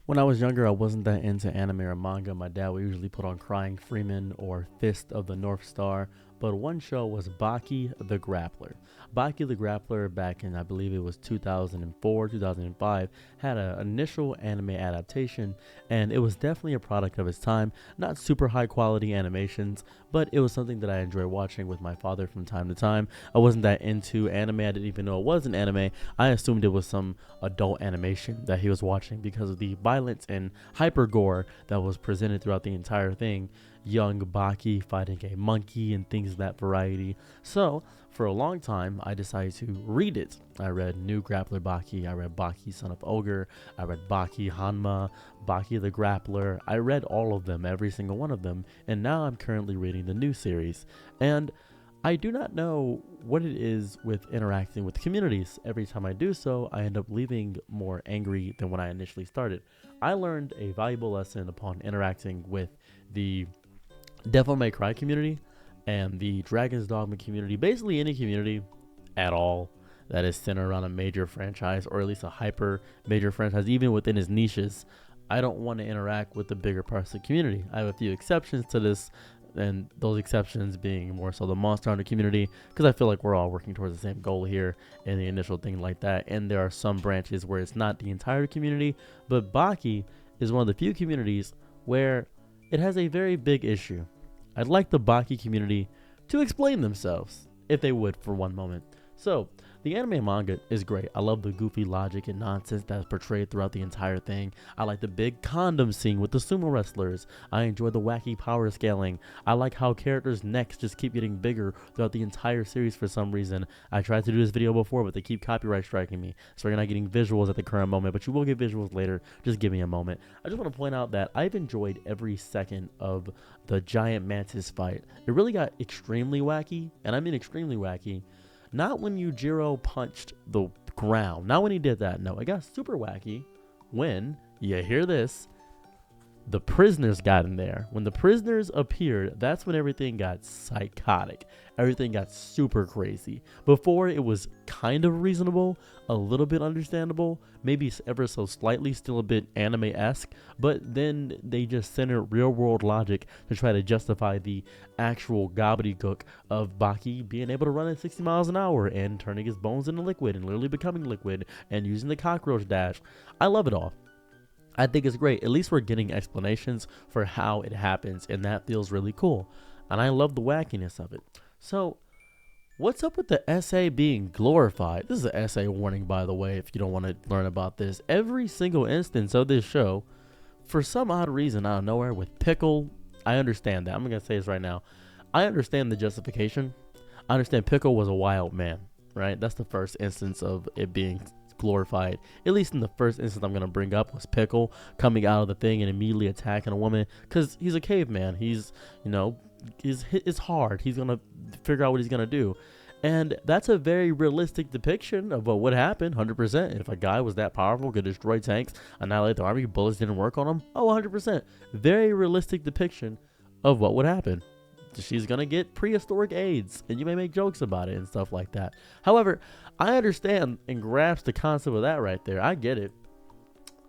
When I was younger, I wasn't that into anime or manga. My dad would usually put on Crying Freeman or Fist of the North Star, but one show was Baki the Grappler. Baki the Grappler, back in I believe it was 2004, 2005, had an initial anime adaptation, and it was definitely a product of its time. Not super high quality animations, but it was something that I enjoyed watching with my father from time to time. I wasn't that into anime. I didn't even know it was an anime. I assumed it was some adult animation that he was watching because of the violence and hyper gore that was presented throughout the entire thing. Young Baki fighting a monkey and things of that variety. So, for a long time, I decided to read it. I read New Grappler Baki, I read Baki Son of Ogre, I read Baki Hanma, Baki the Grappler. I read all of them, every single one of them, and now I'm currently reading the new series. And I do not know what it is with interacting with communities. Every time I do so, I end up leaving more angry than when I initially started. I learned a valuable lesson upon interacting with the Devil May Cry community and the Dragon's Dogma community, basically any community at all that is centered around a major franchise, or at least a hyper major franchise, even within its niches. I don't want to interact with the bigger parts of the community. I have a few exceptions to this, and those exceptions being more so the Monster Hunter community, because I feel like we're all working towards the same goal here and the initial thing like that. And there are some branches where it's not the entire community, but Baki is one of the few communities where it has a very big issue. I'd like the Baki community to explain themselves, if they would, for one moment. So, the anime manga is great. I love the goofy logic and nonsense that's portrayed throughout the entire thing. I like the big condom scene with the sumo wrestlers. I enjoy the wacky power scaling. I like how characters' necks just keep getting bigger throughout the entire series for some reason. I tried to do this video before, but they keep copyright striking me, so you're not getting visuals at the current moment, but you will get visuals later. Just give me a moment. I just want to point out that I've enjoyed every second of the giant mantis fight. It really got extremely wacky, and I mean extremely wacky. Not when Yujiro punched the ground. Not when he did that. No, it got super wacky when, you hear this, the prisoners got in there. When the prisoners appeared, that's when everything got psychotic. Everything got super crazy. Before, it was kind of reasonable, a little bit understandable, maybe ever so slightly still a bit anime-esque, but then they just centered real-world logic to try to justify the actual gobbledygook of Baki being able to run at 60 miles an hour and turning his bones into liquid and literally becoming liquid and using the cockroach dash. I love it all. I think it's great. At least we're getting explanations for how it happens, and that feels really cool. And I love the wackiness of it. So, what's up with the SA being glorified? This is an SA warning, by the way, if you don't want to learn about this. Every single instance of this show, for some odd reason out of nowhere, with Pickle, I understand that. I'm going to say this right now. I understand the justification. I understand Pickle was a wild man, right? That's the first instance of it being glorified. At least in the first instance I'm going to bring up was Pickle coming out of the thing and immediately attacking a woman, because he's a caveman. He's, it's hard. He's going to figure out what he's going to do. And that's a very realistic depiction of what would happen, 100%. If a guy was that powerful, could destroy tanks, annihilate the army, bullets didn't work on him, 100%. Very realistic depiction of what would happen. She's going to get prehistoric AIDS, and you may make jokes about it and stuff like that. However, I understand and grasp the concept of that right there. I get it.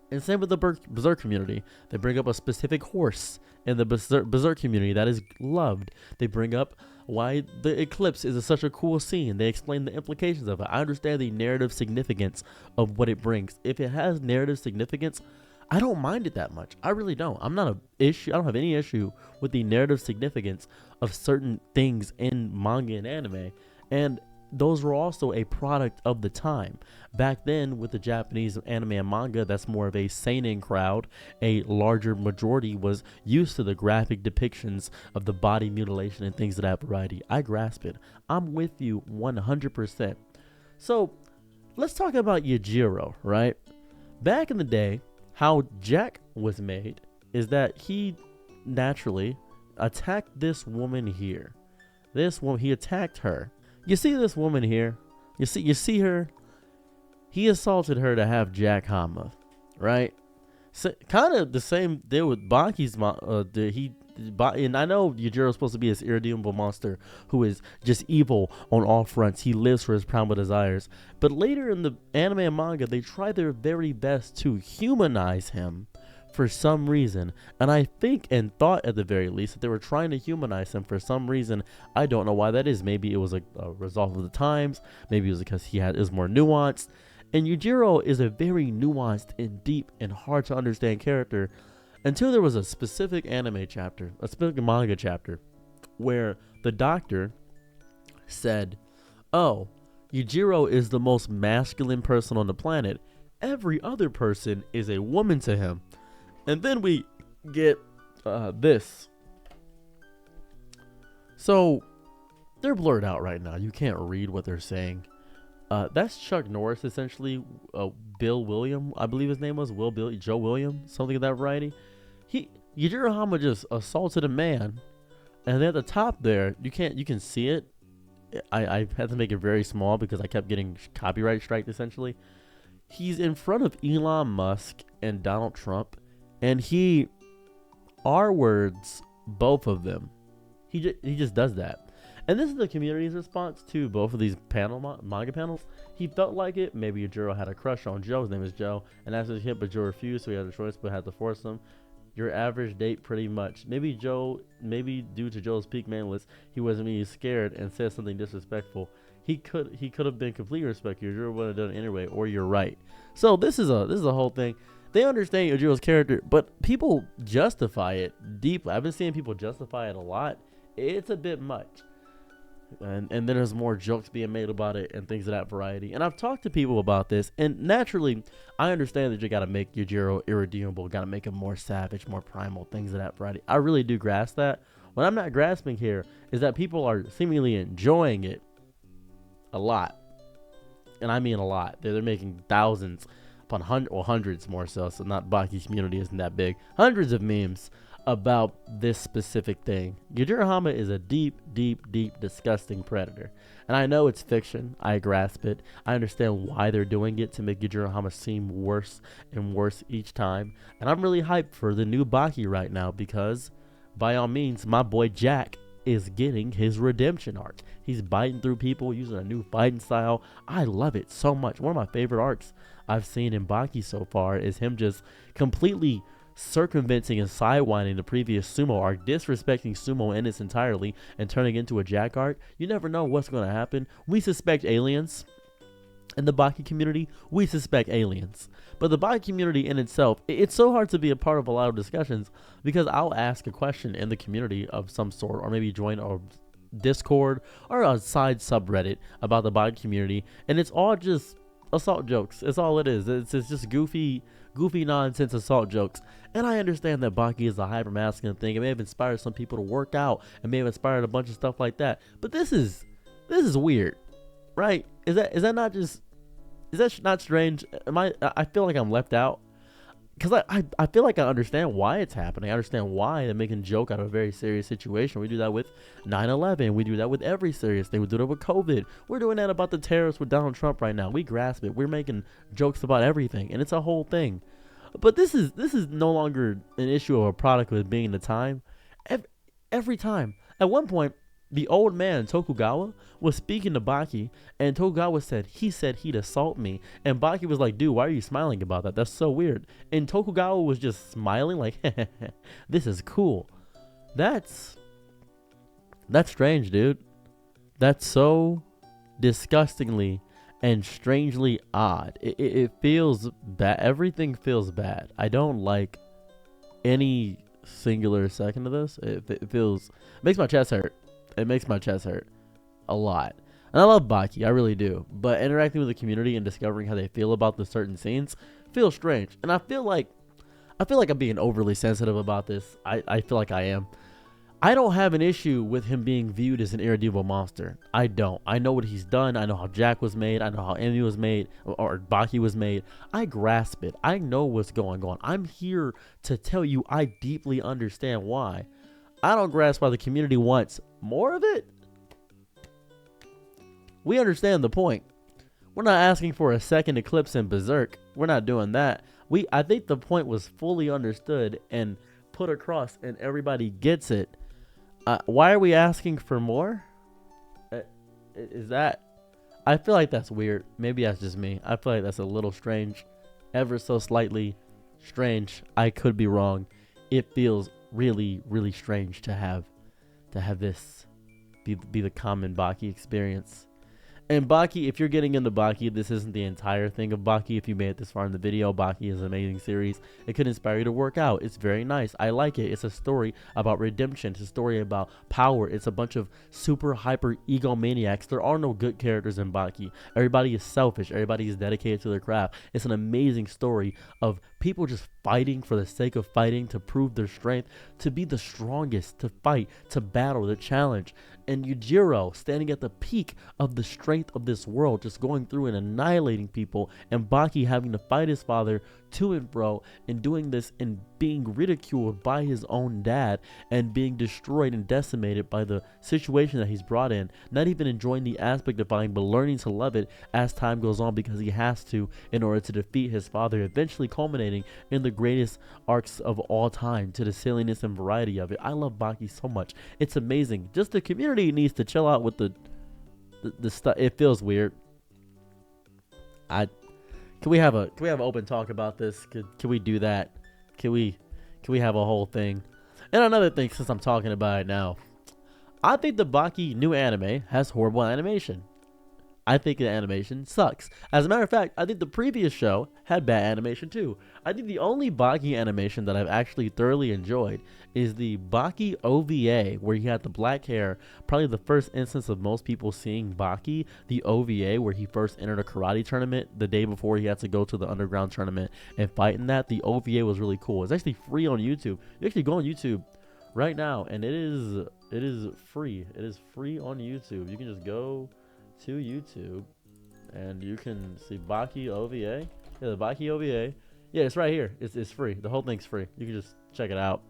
And same with the Berserk community. They bring up a specific horse in the Berserk community that is loved. They bring up why the eclipse is such a cool scene. They explain the implications of it. I understand the narrative significance of what it brings. If it has narrative significance, I don't mind it that much. I really don't. I don't have any issue with the narrative significance of certain things in manga and anime. And those were also a product of the time. Back then, with the Japanese anime and manga, that's more of a seinen crowd. A larger majority was used to the graphic depictions of the body mutilation and things of that variety. I grasp it. I'm with you 100%. So, let's talk about Yujiro, right? Back in the day, how Jack was made is that he naturally attacked this woman here. This woman, he attacked her. You see this woman here? You see her? He assaulted her to have Jack Hama, right? So, kind of the same deal with Baki's mom. And I know Yujiro is supposed to be this irredeemable monster who is just evil on all fronts. He lives for his primal desires. But later in the anime and manga, they try their very best to humanize him for some reason, and I think and thought at the very least that they were trying to humanize him for some reason. I don't know why that is. Maybe it was a result of the times. Maybe it was because is more nuanced. And Yujiro is a very nuanced and deep and hard to understand character until there was a specific anime chapter, a specific manga chapter, where the doctor said, "Oh, Yujiro is the most masculine person on the planet. Every other person is a woman to him." And then we get this. So they're blurred out right now. You can't read what they're saying. That's Chuck Norris, essentially. Bill William, I believe his name was Joe William, something of that variety. Yujiro Hama just assaulted a man, and then at the top there, you can see it. I had to make it very small because I kept getting copyright striked. Essentially, he's in front of Elon Musk and Donald Trump, and he R-words both of them. He just does that. And this is the community's response to both of these manga panels. He felt like it. Maybe Yujiro had a crush on Joe. His name is Joe. And that's his hit, but Joe refused, so he had a choice, but had to force him. Your average date, pretty much. Maybe due to Joe's peak manliness, he wasn't really scared and said something disrespectful. He could have been completely respectful. Yujiro would have done it anyway, or you're right. So this is a whole thing. They understand Yujiro's character, but people justify it deeply. I've been seeing people justify it a lot. It's a bit much. And then there's more jokes being made about it and things of that variety. And I've talked to people about this, and naturally, I understand that you got to make Yujiro irredeemable, got to make him more savage, more primal, things of that variety. I really do grasp that. What I'm not grasping here is that people are seemingly enjoying it a lot. And I mean a lot. They're making thousands upon hundreds more so not Baki's community isn't that big. Hundreds of memes about this specific thing. Yujiro Hama is a deep, disgusting predator. And I know it's fiction. I grasp it. I understand why they're doing it to make Yujiro Hama seem worse and worse each time. And I'm really hyped for the new Baki right now because, by all means, my boy Jack is getting his redemption arc. He's biting through people using a new fighting style. I love it so much. One of my favorite arcs I've seen in Baki so far is him just completely circumventing and sidewinding the previous sumo arc, disrespecting sumo in its entirely, and turning into a Jack arc. You never know what's going to happen. We suspect aliens. In the Baki community, we suspect aliens. But the Baki community in itself, it's so hard to be a part of a lot of discussions because I'll ask a question in the community of some sort, or maybe join a Discord or a side subreddit about the Baki community, and it's all just assault jokes. It's all it is. It's just goofy nonsense assault jokes. And I understand that Baki is a hyper masculine thing. It may have inspired some people to work out. It may have inspired a bunch of stuff like that. But this is weird, right? Is that not strange? I feel like I'm left out because I feel like I understand why it's happening. I understand why they're making a joke out of a very serious situation. We do that with 9/11. We do that with every serious thing. We do that with COVID. We're doing that about the terrorists with Donald Trump right now. We grasp it. We're making jokes about everything, and it's a whole thing. But this is no longer an issue of a product of it being the time. Every time. At one point, the old man Tokugawa was speaking to Baki, and Tokugawa said he'd assault me, and Baki was like, "Dude, why are you smiling about that? That's so weird." And Tokugawa was just smiling like, "This is cool." That's strange, dude. That's so disgustingly and strangely odd. It feels bad. Everything feels bad. I don't like any singular second of this. It makes my chest hurt. It makes my chest hurt a lot. And I love Baki, I really do. But interacting with the community and discovering how they feel about the certain scenes feels strange. And I feel like I'm being overly sensitive about this. I feel like I am. I don't have an issue with him being viewed as an irredeemable monster. I don't. I know what he's done. I know how Jack was made. I know how Emi was made, or Baki was made. I grasp it. I know what's going on. I'm here to tell you I deeply understand why. I don't grasp why the community wants more of it. We understand the point. We're not asking for a second eclipse in Berserk. We're not doing that. I think the point was fully understood and put across, and everybody gets it. Why are we asking for more? Is that? I feel like that's weird. Maybe that's just me. I feel like that's a little strange, ever so slightly strange. I could be wrong. It feels really, really strange to have this be the common Baki experience. And Baki, if you're getting into Baki, this isn't the entire thing of Baki. If you made it this far in the video, Baki is an amazing series. It could inspire you to work out. It's very nice. I like it. It's a story about redemption. It's a story about power. It's a bunch of super hyper egomaniacs. There are no good characters in Baki. Everybody is selfish. Everybody is dedicated to their craft. It's an amazing story of people just fighting for the sake of fighting, to prove their strength, to be the strongest, to fight, to battle, to challenge. And Yujiro standing at the peak of the strength of this world, just going through and annihilating people, and Baki having to fight his father to and fro, and doing this and being ridiculed by his own dad, and being destroyed and decimated by the situation that he's brought in, not even enjoying the aspect of fighting, but learning to love it as time goes on, because he has to in order to defeat his father, eventually culminating in the greatest arcs of all time, to the silliness and variety of it. I love Baki so much. It's amazing. Just the community needs to chill out with the stuff. It feels weird. Can we have an open talk about this? Can we do that? Can we have a whole thing? And another thing, since I'm talking about it now, I think the Baki new anime has horrible animation. I think the animation sucks. As a matter of fact, I think the previous show had bad animation too. I think the only Baki animation that I've actually thoroughly enjoyed is the Baki OVA, where he had the black hair. Probably the first instance of most people seeing Baki, the OVA, where he first entered a karate tournament the day before he had to go to the underground tournament and fight in that. The OVA was really cool. It's actually free on YouTube. You actually go on YouTube right now, and it is free. It is free on YouTube. You can just go to YouTube and you can see Baki OVA. Yeah, the Baki OVA. Yeah, it's right here. It's free. The whole thing's free. You can just check it out.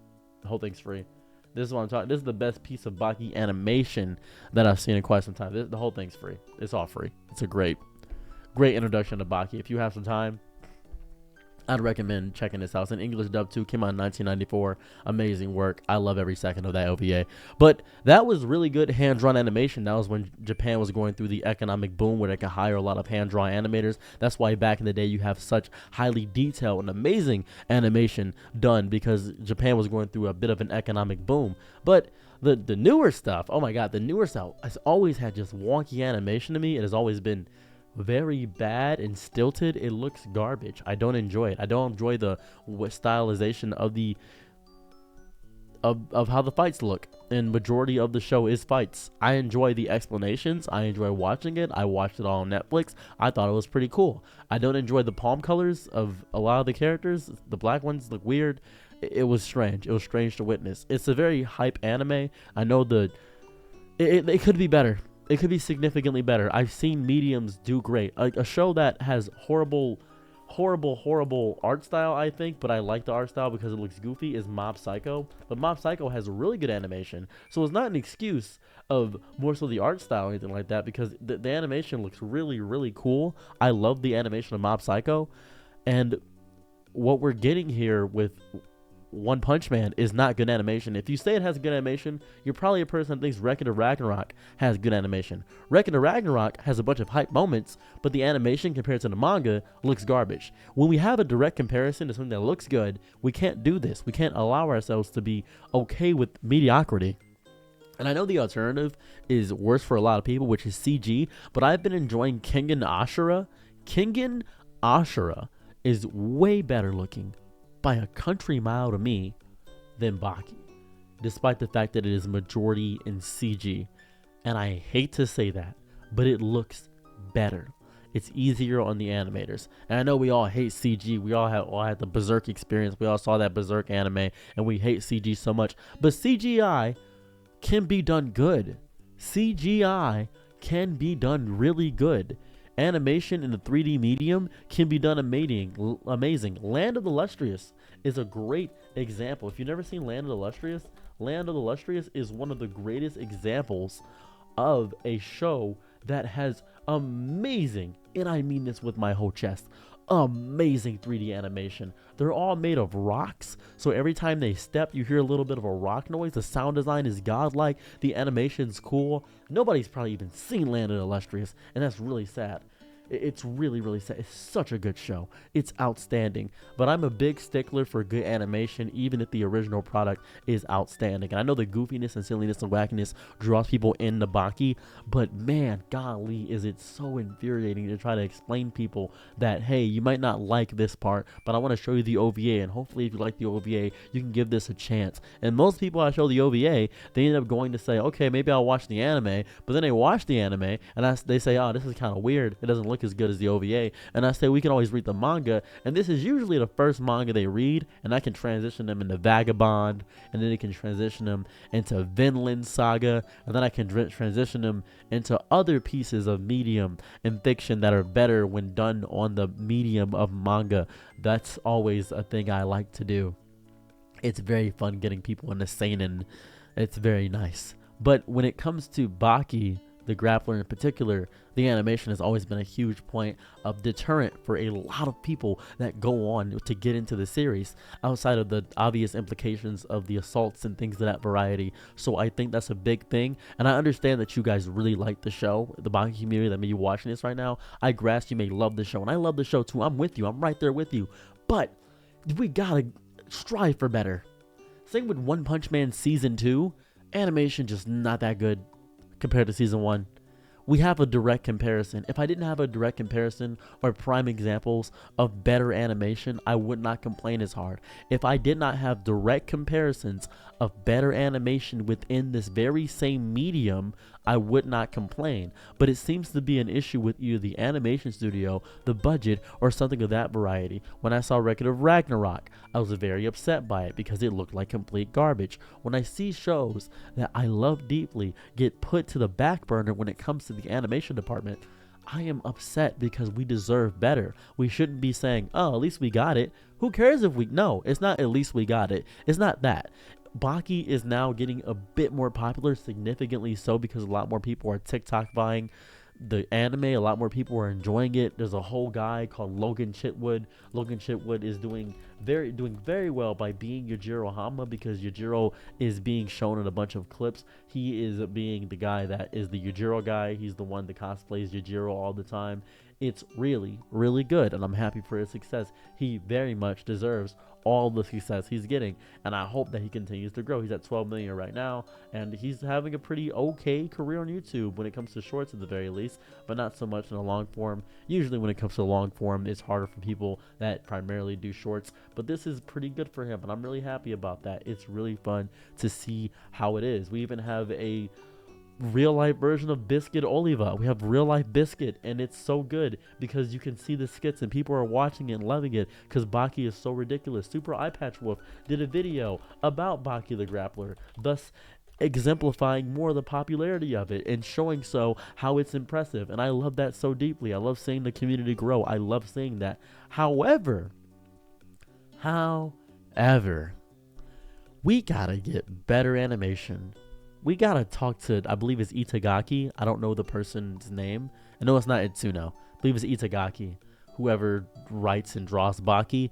The whole thing's free. This is what I'm talking. This is the best piece of Baki animation that I've seen in quite some time. The whole thing's free. It's all free. It's a great introduction to Baki. If you have some time, I'd recommend checking this out. It's an English dub too. Came out in 1994. Amazing work. I love every second of that OVA. But that was really good hand-drawn animation. That was when Japan was going through the economic boom where they could hire a lot of hand-drawn animators. That's why back in the day you have such highly detailed and amazing animation done, because Japan was going through a bit of an economic boom. But the newer stuff, oh my god, the newer stuff has always had just wonky animation to me. It has always been very bad and stilted. It looks garbage. I don't enjoy it. I don't enjoy the stylization of how the fights look, and majority of the show is fights. I enjoy the explanations. I enjoy watching it. I watched it all on Netflix. I thought it was pretty cool. I don't enjoy the palm colors of a lot of the characters. The black ones look weird. It was strange. It was strange to witness. It's a very hype anime. I know it could be better. It could be significantly better. I've seen mediums do great. A show that has horrible art style, I think, but I like the art style because it looks goofy, is Mob Psycho. But Mob Psycho has really good animation, so it's not an excuse of more so the art style or anything like that, because the animation looks really, really cool. I love the animation of Mob Psycho, and what we're getting here with One Punch Man is not good animation. If you say it has good animation, you're probably a person that thinks Record of Ragnarok has good animation. Record of Ragnarok has a bunch of hype moments, but the animation compared to the manga looks garbage. When we have a direct comparison to something that looks good, we can't do this. We can't allow ourselves to be okay with mediocrity. And I know the alternative is worse for a lot of people, which is CG, but I've been enjoying Kengan Ashura. Kengan Ashura is way better looking by a country mile to me than Baki, despite the fact that it is majority in CG. And I hate to say that, but it looks better. It's easier on the animators. And I know we all hate CG. We all had the Berserk experience. We all saw that Berserk anime, and we hate CG so much. But CGI can be done good. CGI can be done really good. Animation in the 3D medium can be done amazing. Land of the Illustrious is a great example. If you've never seen Land of the Illustrious, Land of the Illustrious is one of the greatest examples of a show that has amazing, and I mean this with my whole chest, amazing 3D animation. They're all made of rocks, so every time they step, you hear a little bit of a rock noise. The sound design is godlike. The animation's cool. Nobody's probably even seen Land of the Illustrious, and that's really sad. It's really, really sad. It's such a good show. It's outstanding. But I'm a big stickler for good animation, even if the original product is outstanding. And I know the goofiness and silliness and wackiness draws people into Baki, but man, golly, is it so infuriating to try to explain people that, hey, you might not like this part, but I want to show you the OVA, and hopefully if you like the OVA, you can give this a chance. And most people I show the OVA, they end up going to say, okay, maybe I'll watch the anime, but then they watch the anime, and they say, oh, this is kind of weird. It doesn't look as good as the OVA. And I say, we can always read the manga, and this is usually the first manga they read, and I can transition them into Vagabond, and then it can transition them into Vinland Saga, and then I can transition them into other pieces of medium and fiction that are better when done on the medium of manga. That's always a thing I like to do. It's very fun getting people into seinen. It's very nice. But when it comes to Baki, the grappler in particular, the animation has always been a huge point of deterrent for a lot of people that go on to get into the series, outside of the obvious implications of the assaults and things of that variety. So I think that's a big thing, and I understand that you guys really like the show, the Baki community that may be watching this right now. I grasp you may love the show, and I love the show too. I'm with you. I'm right there with you. But we gotta strive for better. Same with One Punch Man Season 2. Animation just not that good compared to Season 1. We have a direct comparison. If I didn't have a direct comparison or prime examples of better animation, I would not complain as hard. If I did not have direct comparisons of better animation within this very same medium, I would not complain. But it seems to be an issue with either the animation studio, the budget, or something of that variety. When I saw Record of Ragnarok, I was very upset by it because it looked like complete garbage. When I see shows that I love deeply get put to the back burner when it comes to the animation department, I am upset because we deserve better. We shouldn't be saying, oh, at least we got it. Who cares if we... No, it's not at least we got it. It's not that. Baki is now getting a bit more popular, significantly so, because a lot more people are TikTok buying the anime. A lot more people are enjoying it. There's a whole guy called Logan Chitwood. Logan Chitwood is doing very well by being Yujiro Hama, because Yujiro is being shown in a bunch of clips. He is being the guy that is the Yujiro guy. He's the one that cosplays Yujiro all the time. It's really, really good, and I'm happy for his success. He very much deserves all the success he's getting, and I hope that he continues to grow. He's at 12 million right now, and he's having a pretty okay career on YouTube when it comes to shorts at the very least, but not so much in the long form. Usually when it comes to long form, it's harder for people that primarily do shorts, but this is pretty good for him, and I'm really happy about that. It's really fun to see how it is. We even have a real life version of Biscuit Oliva. We have real life Biscuit, and it's so good because you can see the skits and people are watching it and loving it because Baki is so ridiculous. Super Eye Patch Wolf did a video about Baki the Grappler, thus exemplifying more of the popularity of it and showing so how it's impressive, and I love that so deeply. I love seeing the community grow. I love seeing that. However, we gotta get better animation. We gotta talk to, I believe it's Itagaki. I don't know the person's name. I know it's not Itsuno. I believe it's Itagaki. Whoever writes and draws Baki.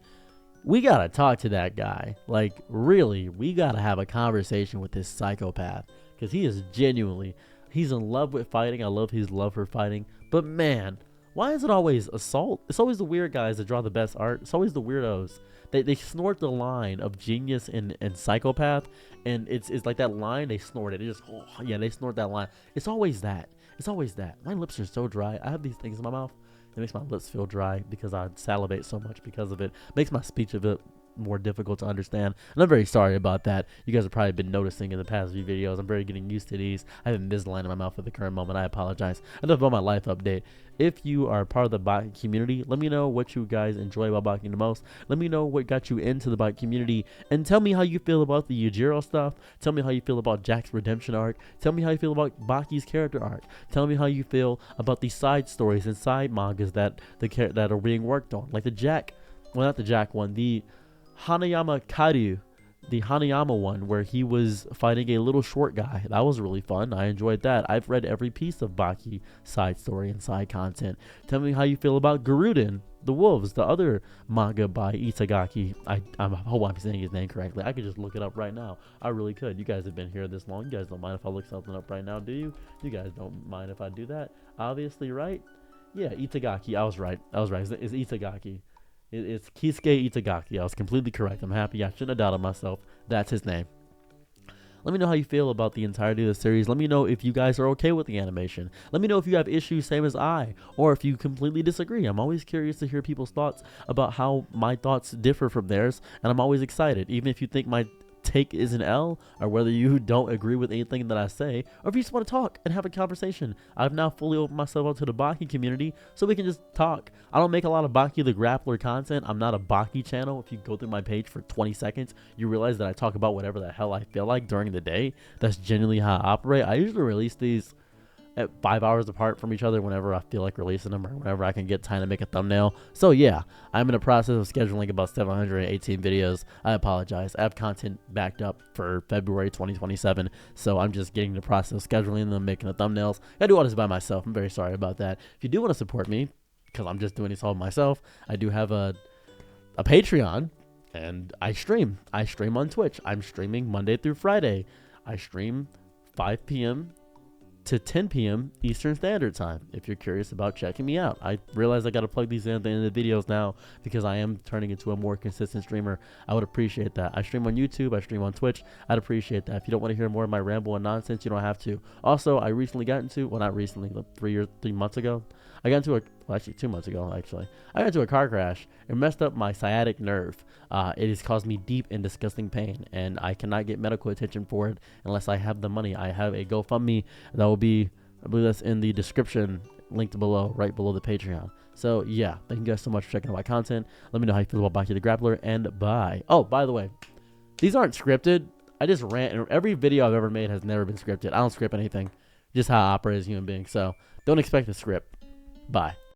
We gotta talk to that guy. Like, really, we gotta have a conversation with this psychopath. Because he is genuinely, he's in love with fighting. I love his love for fighting. But man, why is it always assault? It's always the weird guys that draw the best art. It's always the weirdos. They snort the line of genius and psychopath, and it's like that line, they snort it. It just, oh, yeah, they snort that line. It's always that. It's always that. My lips are so dry. I have these things in my mouth. It makes my lips feel dry because I salivate so much because of it. It makes my speech a bit more difficult to understand, and I'm very sorry about that. You guys have probably been noticing in the past few videos, I'm very getting used to these. I have Invisalign in my mouth at the current moment. I apologize. Enough about my life update. If you are part of the Baki community, let me know what you guys enjoy about Baki the most. Let me know what got you into the Baki community, and tell me how you feel about the Yujiro stuff. Tell me how you feel about Jack's redemption arc. Tell me how you feel about Baki's character arc. Tell me how you feel about the side stories and side mangas that are being worked on, like the Jack, well, not the Jack one, the Hanayama Karyu, the Hanayama one, where he was fighting a little short guy. That was really fun. I enjoyed that. I've read every piece of Baki side story and side content. Tell me how you feel about Garuden, the Wolves, the other manga by Itagaki. I hope I'm saying his name correctly. I could just look it up right now. I really could. You guys have been here this long. You guys don't mind if I look something up right now, do you? You guys don't mind if I do that? Obviously, right? Yeah, Itagaki. I was right. I was right. It's Itagaki. It's Kisuke Itagaki. I was completely correct. I'm happy. I shouldn't have doubted myself. That's his name. Let me know how you feel about the entirety of the series. Let me know if you guys are okay with the animation. Let me know if you have issues same as I, or if you completely disagree. I'm always curious to hear people's thoughts about how my thoughts differ from theirs, and I'm always excited. Even if you think my take is an L, or whether you don't agree with anything that I say, or if you just want to talk and have a conversation. I've now fully opened myself up to the Baki community so we can just talk. I don't make a lot of Baki the Grappler content. I'm not a Baki channel. If you go through my page for 20 seconds, you realize that I talk about whatever the hell I feel like during the day. That's genuinely how I operate. I usually release these at 5 hours apart from each other whenever I feel like releasing them, or whenever I can get time to make a thumbnail. So yeah, I'm in the process of scheduling about 718 videos. I apologize. I have content backed up for February 2027, so I'm just getting the process of scheduling them, making the thumbnails. I do all this by myself. I'm very sorry about that. If you do want to support me, because I'm just doing this all myself, I do have a Patreon, and I stream. I stream on Twitch. I'm streaming Monday through Friday. I stream 5 p.m. to 10 p.m. Eastern Standard Time, if you're curious about checking me out. I realize I got to plug these in at the end of the videos now because I am turning into a more consistent streamer. I would appreciate that. I stream on YouTube. I stream on Twitch. I'd appreciate that. If you don't want to hear more of my ramble and nonsense, you don't have to. Also, I recently got into, well, not recently, like 3 months ago, I got into well, actually 2 months ago, actually. I got into a car crash. It messed up my sciatic nerve. It has caused me deep and disgusting pain, and I cannot get medical attention for it unless I have the money. I have a GoFundMe that will be, I believe that's in the description, linked below, right below the Patreon. So yeah, thank you guys so much for checking out my content. Let me know how you feel about Baki the Grappler, and bye. Oh, by the way, these aren't scripted. I just rant, and every video I've ever made has never been scripted. I don't script anything, just how I operate as a human being. So don't expect a script. Bye.